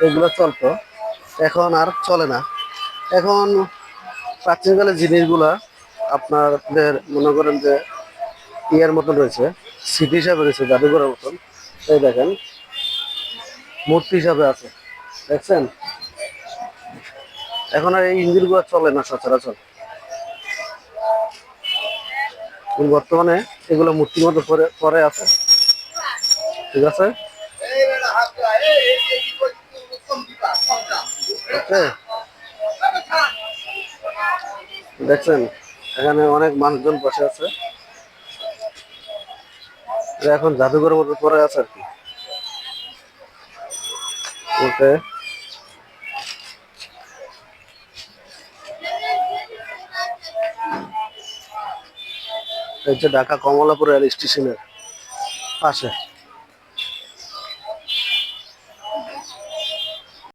এগুলো চলতো, এখন আর চলে না। এখন প্রাচীনকালের জিনিসগুলা আপনাদের মনে করেন যে ইয়ের মতন রয়েছে, স্মৃতি হিসাবে রয়েছে, জাদুঘরের মতন। এই দেখেন, মূর্তি হিসাবে আছে, দেখছেন? এখন আর এই ইঞ্জিনগুলো চলে না সচরাচর। বর্তমানে এগুলো মূর্তির মতো পরে পরে আছে, ঠিক আছে। হ্যাঁ, দেখছেন এখানে অনেক মানুষজন বসে আছে, এখন জাদুঘরের মতো পরে আছে আর কি। ওকে, এই যে ঢাকা কমলাপুর রেল স্টেশনের পাশে।